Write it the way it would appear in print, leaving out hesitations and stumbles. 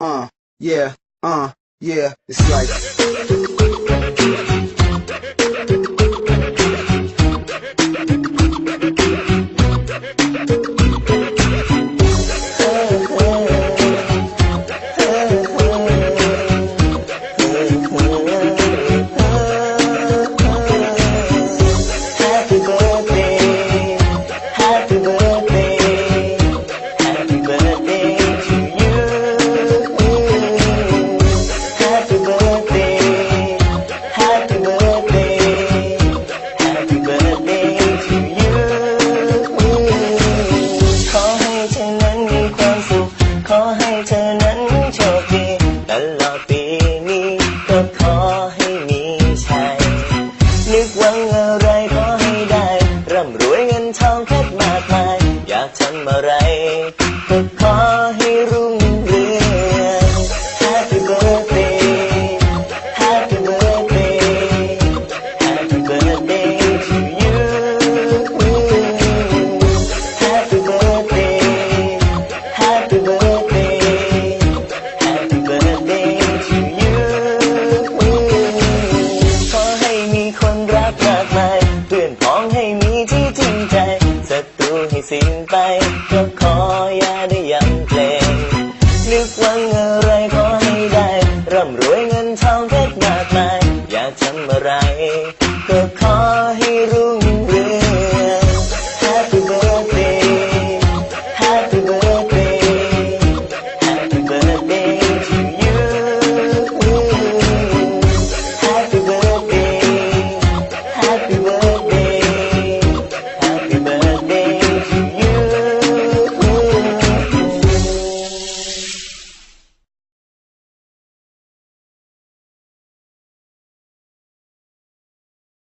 Yeah, yeah, it's like. Happy birthday, happy birthday, happy birthday to you. Happy birthday, happy birthday, happy birthday to you. ขอให้เธอนั้นมีความสุขขอให้เธอนั้นโชคดีตลอดปีนี้ก็ขอให้มีชัยนึกหวังอะไรขอให้ได้ร่ำรวยเงินทองเพชรมากมายอยากทำอะไรก็ขอให้รุ่งเรือง Happy birthday Happy birthday Happy birthday to you Happy birthday Happy birthday Happy birthday to you ขอให้มีคนรักมากมายเพื่อนพ้องให้มีที่จริงใจศัตรูให้สิ้นไปก็ขออย่าได้ย้ำเพลงนึกหวังอะไรขอให้ได้ร่ำรวยเงินทองเพชรมากมายอยากทำอะไรก็ขอให้รุ่ง